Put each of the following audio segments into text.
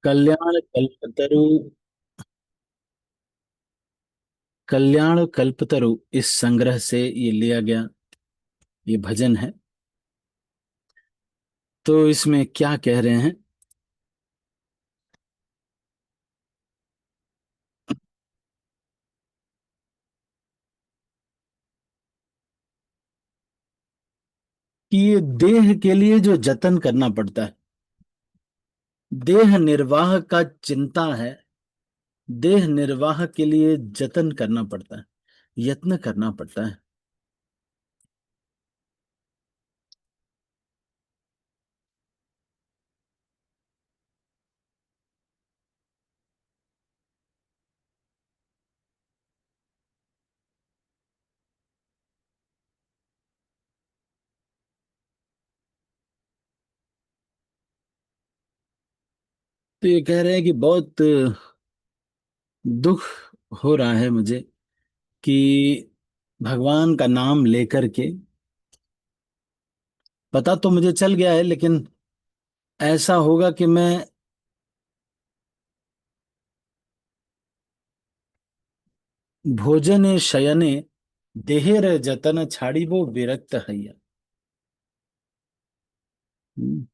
कल्याण कल्पतरु। कल्याण कल्पतरु इस संग्रह से ये लिया गया, ये भजन है। तो इसमें क्या कह रहे हैं कि ये देह के लिए जो जतन करना पड़ता है, देह निर्वाह का चिंता है, देह निर्वाह के लिए जतन करना पड़ता है, यत्न करना पड़ता है। तो ये कह रहे हैं कि बहुत दुख हो रहा है मुझे कि भगवान का नाम लेकर के, पता तो मुझे चल गया है, लेकिन ऐसा होगा कि मैं भोजने शयने देहेर जतन छाड़िबो विरक्त हैया। हम्म,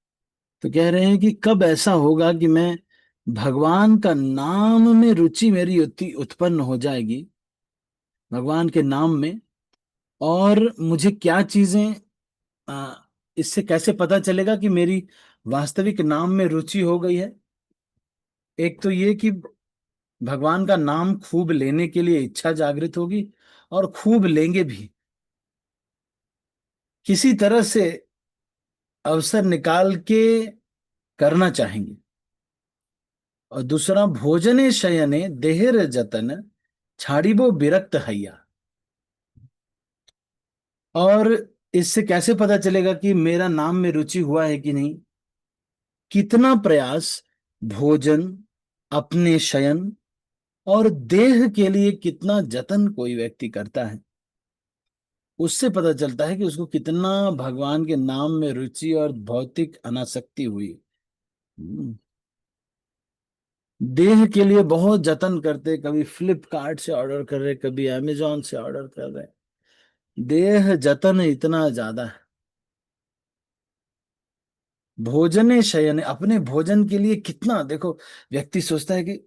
तो कह रहे हैं कि कब ऐसा होगा कि मैं भगवान का नाम में रुचि मेरी उत्पन्न हो जाएगी, भगवान के नाम में। और मुझे क्या चीजें, आ, इससे कैसे पता चलेगा कि मेरी वास्तविक नाम में रुचि हो गई है। एक तो ये कि भगवान का नाम खूब लेने के लिए इच्छा जागृत होगी, और खूब लेंगे भी, किसी तरह से अवसर निकाल के करना चाहेंगे। और दूसरा, भोजने शयने देहर जतन छाड़िबो विरक्त हैया। और इससे कैसे पता चलेगा कि मेरा नाम में रुचि हुआ है कि नहीं? कितना प्रयास, भोजन, अपने शयन और देह के लिए कितना जतन कोई व्यक्ति करता है, उससे पता चलता है कि उसको कितना भगवान के नाम में रुचि और भौतिक अनासक्ति हुई। हम्म, देह के लिए बहुत जतन करते, कभी फ्लिपकार्ट से ऑर्डर कर रहे, कभी अमेजोन से ऑर्डर कर रहे। देह जतन इतना ज्यादा है। भोजने शयन, अपने भोजन के लिए कितना, देखो, व्यक्ति सोचता है कि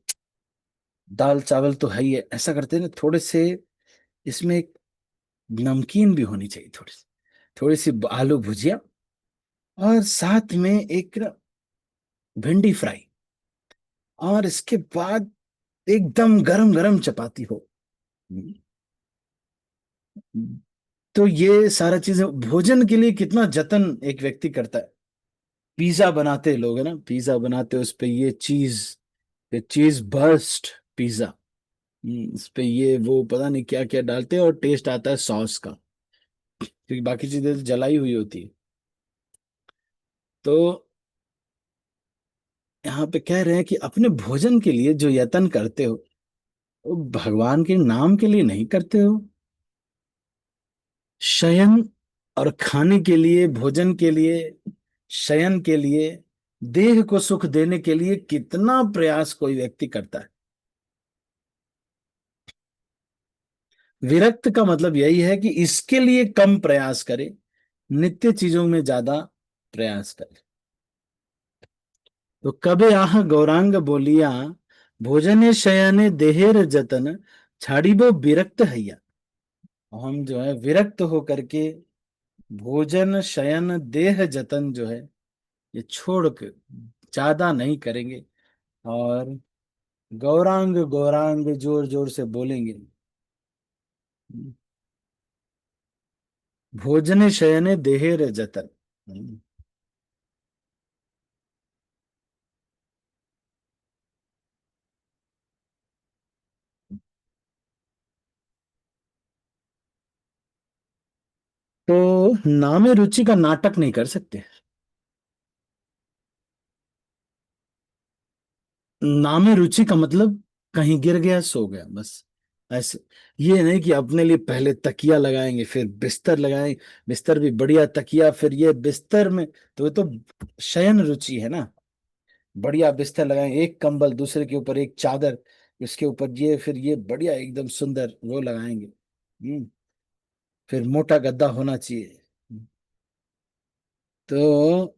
दाल चावल तो है ही है, ऐसा करते हैं ना, थोड़े से इसमें एक नमकीन भी होनी चाहिए, थोड़ी सी आलू भुजिया, और साथ में एक ना भिंडी फ्राई, और इसके बाद एकदम गरम गरम चपाती हो। तो ये सारा चीजें भोजन के लिए कितना जतन एक व्यक्ति करता है। पिज्जा बनाते लोग है ना, पिज्जा बनाते उस पे ये चीज बर्स्ट पिज्जा, इस पे ये वो पता नहीं क्या क्या डालते हैं, और टेस्ट आता है सॉस का, क्योंकि बाकी चीजें तो जलाई हुई होती है। तो यहाँ पे कह रहे हैं कि अपने भोजन के लिए जो यत्न करते हो, वो भगवान के नाम के लिए नहीं करते हो। शयन और खाने के लिए, भोजन के लिए, शयन के लिए, देह को सुख देने के लिए कितना प्रयास कोई व्यक्ति करता है। विरक्त का मतलब यही है कि इसके लिए कम प्रयास करे, नित्य चीजों में ज्यादा प्रयास करे। तो कबे आह गौरांग बोलिया, भोजने शयने देहेर जतन छाड़िबो विरक्त हैया। हम जो है विरक्त होकर के भोजन शयन देह जतन जो है, ये छोड़ के ज्यादा नहीं करेंगे, और गौरांग गौरांग जोर जोर से बोलेंगे। भोजने शयने देहेर जतन। तो नामे रुचि का नाटक नहीं कर सकते। नामे रुचि का मतलब कहीं गिर गया सो गया बस, ऐसे। ये नहीं कि अपने लिए पहले तकिया लगाएंगे, फिर बिस्तर लगाएंगे, बिस्तर भी बढ़िया तकिया, फिर ये बिस्तर में, तो ये तो शयन रुचि है ना। बढ़िया बिस्तर लगाएं, एक कंबल दूसरे के ऊपर एक चादर, इसके ऊपर ये, फिर ये बढ़िया एकदम सुंदर वो लगाएंगे। फिर मोटा गद्दा होना चाहिए। तो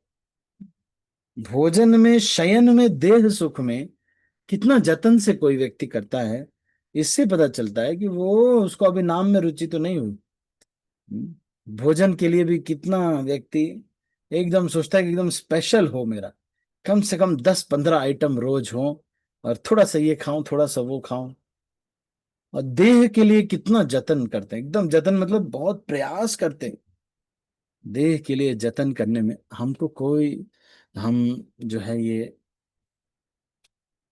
भोजन में, शयन में, देह सुख में कितना जतन से कोई व्यक्ति करता है, इससे पता चलता है कि वो, उसको अभी नाम में रुचि तो नहीं हुई। भोजन के लिए भी कितना व्यक्ति एकदम सोचता है कि एकदम स्पेशल हो मेरा, कम से कम 10-15 आइटम रोज हो, और थोड़ा सा ये खाऊं, थोड़ा सा वो खाऊं। और देह के लिए कितना जतन करते हैं, एकदम जतन मतलब बहुत प्रयास करते हैं देह के लिए जतन करने में। हमको कोई, हम जो है ये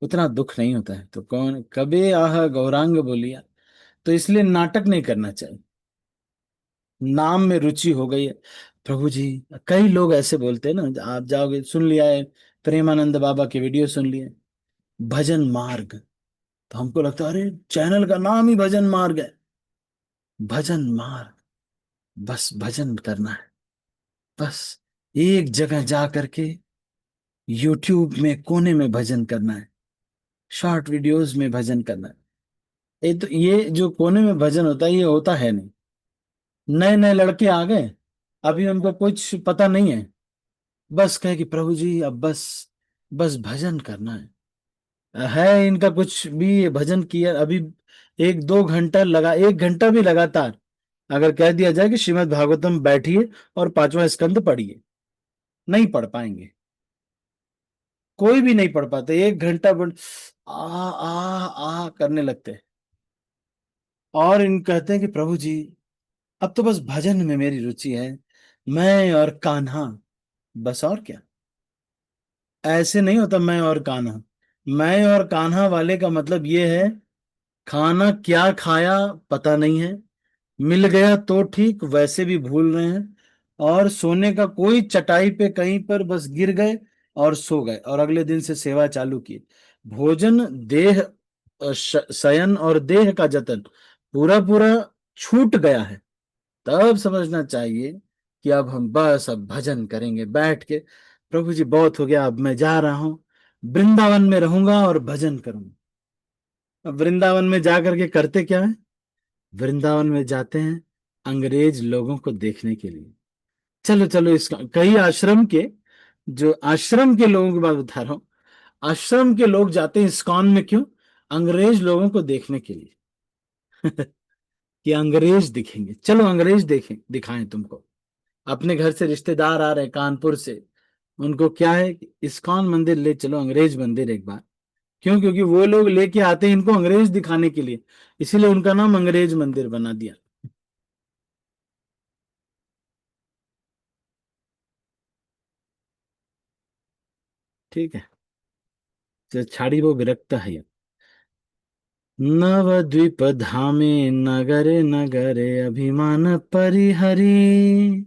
उतना दुख नहीं होता है। तो कौन कबे आह गौरांग बोलिया, तो इसलिए नाटक नहीं करना चाहिए। नाम में रुचि हो गई है प्रभु जी। कई लोग ऐसे बोलते हैं ना, आप जाओगे, सुन लिया है, प्रेमानंद बाबा के वीडियो सुन लिए, भजन मार्ग। तो हमको लगता है अरे चैनल का नाम ही भजन मार्ग है। भजन मार्ग, बस भजन करना है, बस एक जगह जा करके यूट्यूब में कोने में भजन करना है, शॉर्ट वीडियोस में भजन करना है। ये जो कोने में भजन होता है, ये होता है नहीं। नए नए लड़के आ गए, अभी उनको कुछ पता नहीं है, बस कहे कि प्रभु जी अब बस, बस भजन करना है इनका कुछ भी। ये भजन किया अभी, 1-2 घंटा लगा, 1 घंटा भी लगातार अगर कह दिया जाए कि श्रीमद् भागवतम बैठिए और 5वां स्कंद पढ़िए, नहीं पढ़ पाएंगे। कोई भी नहीं पढ़ पाते, 1 घंटा आ करने लगते हैं। और इन कहते हैं कि प्रभु जी अब तो बस भजन में मेरी रुचि है, मैं और कान्हा, बस और क्या। ऐसे नहीं होता मैं और कान्हा। मैं और कान्हा वाले का मतलब ये है, खाना क्या खाया पता नहीं है, मिल गया तो ठीक, वैसे भी भूल रहे हैं। और सोने का कोई चटाई पे कहीं पर बस गिर गए और सो गए, और अगले दिन से सेवा चालू की। भोजन, देह, शयन और देह का जतन पूरा पूरा छूट गया है। तब समझना चाहिए कि अब हम बस अब भजन करेंगे बैठ के। प्रभु जी बहुत हो गया, अब मैं जा रहा हूं, वृंदावन में रहूंगा और भजन करूंगा। अब वृंदावन में जाकर के करते क्या है? वृंदावन में जाते हैं अंग्रेज लोगों को देखने के लिए। चलो चलो, इसका कई आश्रम के, जो आश्रम के लोगों की बात बता रहा हूं, आश्रम के लोग जाते हैं इस्कॉन में, क्यों? अंग्रेज लोगों को देखने के लिए। कि अंग्रेज दिखेंगे, चलो अंग्रेज देखें, दिखाएं तुमको। अपने घर से रिश्तेदार आ रहे हैं कानपुर से, उनको क्या है कि इस्कॉन मंदिर ले चलो, अंग्रेज मंदिर एक बार। क्यों? क्योंकि वो लोग लेके आते हैं इनको अंग्रेज दिखाने के लिए, इसीलिए उनका नाम अंग्रेज मंदिर बना दिया। ठीक है, तो छाड़ी वो विरक्त है। नवद्वीप धामे नगरे नगरे अभिमान परिहरी।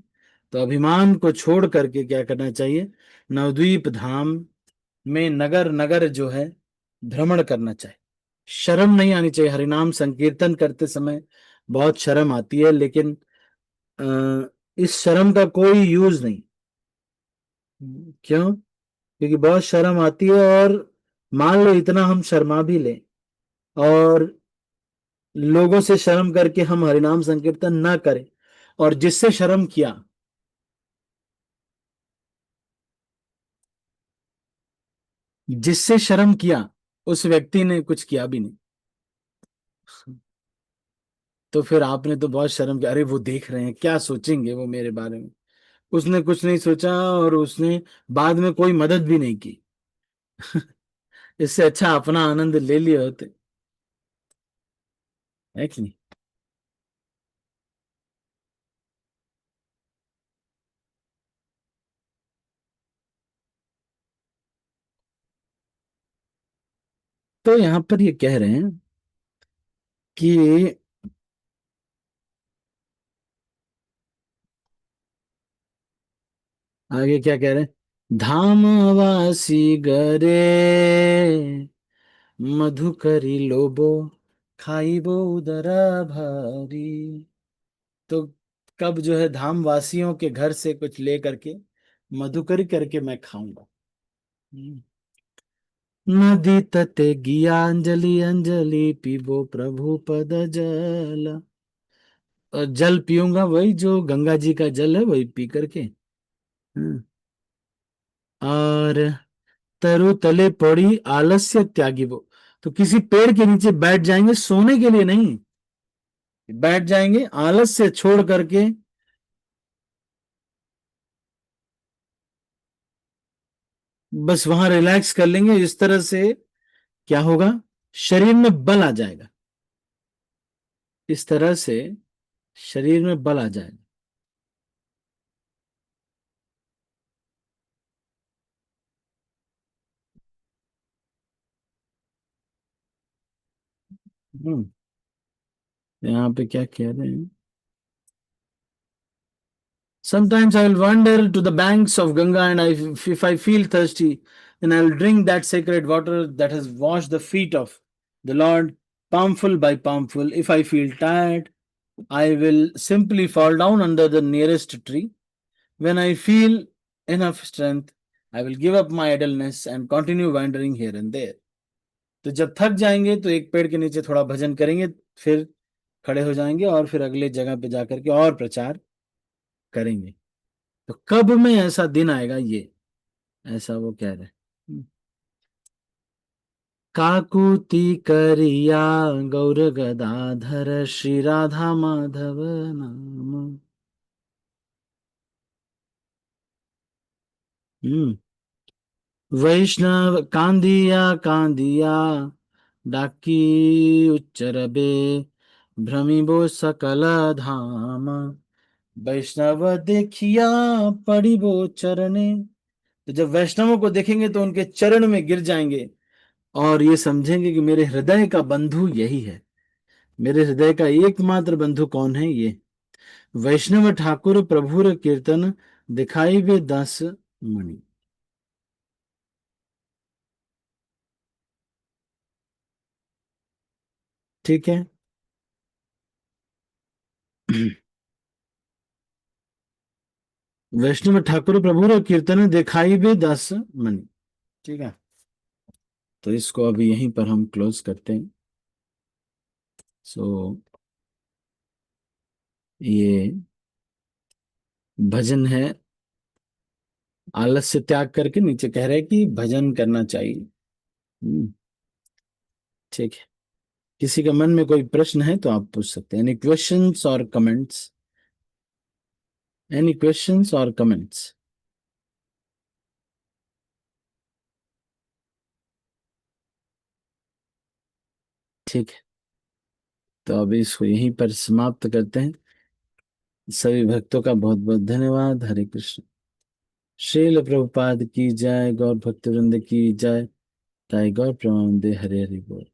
तो अभिमान को छोड़ करके क्या करना चाहिए? नवद्वीप धाम में नगर नगर जो है भ्रमण करना चाहिए। शर्म नहीं आनी चाहिए, हरिनाम संकीर्तन करते समय बहुत शर्म आती है, लेकिन इस शर्म का कोई यूज नहीं। क्यों? क्योंकि बहुत शर्म आती है, और मान लो इतना हम शर्मा भी लें, और लोगों से शर्म करके हम हरिनाम संकीर्तन ना करें, और जिससे शर्म किया, जिससे शर्म किया उस व्यक्ति ने कुछ किया भी नहीं, तो फिर आपने तो बहुत शर्म किया, अरे वो देख रहे हैं, क्या सोचेंगे वो मेरे बारे में। उसने कुछ नहीं सोचा, और उसने बाद में कोई मदद भी नहीं की। इससे अच्छा अपना आनंद ले लिए होते, है कि नहीं? तो यहां पर ये कह रहे हैं कि आगे क्या कह रहे हैं? धामवासी गरे मधुकरी लोबो खाइबो उदरा भारी। तो कब जो है धाम वासियों के घर से कुछ ले करके मधुकरी करके मैं खाऊंगा। हम्म। नदी तटे गियांजलि अंजलि पीबो प्रभु पद जल। और जल पीऊंगा वही जो गंगा जी का जल है वही पी करके। हम्म। और तरु तले पड़ी आलस्य त्यागी वो। तो किसी पेड़ के नीचे बैठ जाएंगे सोने के लिए नहीं, बैठ जाएंगे आलस्य छोड़ करके। बस वहां रिलैक्स कर लेंगे इस तरह से। क्या होगा? शरीर में बल आ जाएगा। इस तरह से शरीर में बल आ जाएगा। हम्म। यहाँ पे क्या कह रहे हैं? Sometimes I will wander to the banks of Ganga, and if I feel thirsty, then I will drink that sacred water that has washed the feet of the Lord, palmful by palmful. If I feel tired, I will simply fall down under the nearest tree. When I feel enough strength, I will give up my idleness and continue wandering here and there. तो जब थक जाएंगे तो एक पेड़ के नीचे थोड़ा भजन करेंगे, फिर खड़े हो जाएंगे और फिर अगले जगह पे जाकर के और प्रचार करेंगे। तो कब में ऐसा दिन आएगा ये, ऐसा वो कह रहे हैं। काकुति करिया गौर गदाधर श्री राधा माधव नाम। हम्म। वैष्णव कांदिया कांदिया डाकी उच्चरबे भ्रमिबो सकल धाम। वैष्णव देखिया पड़िबो चरणे। तो जब वैष्णवों को देखेंगे तो उनके चरण में गिर जाएंगे और ये समझेंगे कि मेरे हृदय का बंधु यही है। मेरे हृदय का एकमात्र बंधु कौन है? ये वैष्णव ठाकुर प्रभुर कीर्तन दिखाई वे दास मणि। ठीक है। वैष्णव ठाकुर प्रभुर कीर्तन दिखाई वे दास मणि। ठीक है। तो इसको अभी यहीं पर हम क्लोज करते हैं। सो ये भजन है। आलस्य त्याग करके नीचे कह रहे हैं कि भजन करना चाहिए। हम्म। ठीक है। किसी के मन में कोई प्रश्न है तो आप पूछ सकते हैं। एनी क्वेश्चंस और कमेंट्स? एनी क्वेश्चंस और कमेंट्स? ठीक है। तो अभी इसको यहीं पर समाप्त करते हैं। सभी भक्तों का बहुत बहुत धन्यवाद। हरे कृष्ण। श्रील प्रभुपाद की जय। गौर भक्तवृंद की जय। ताई गौर प्रेमानंदे। हरे हरे बोल।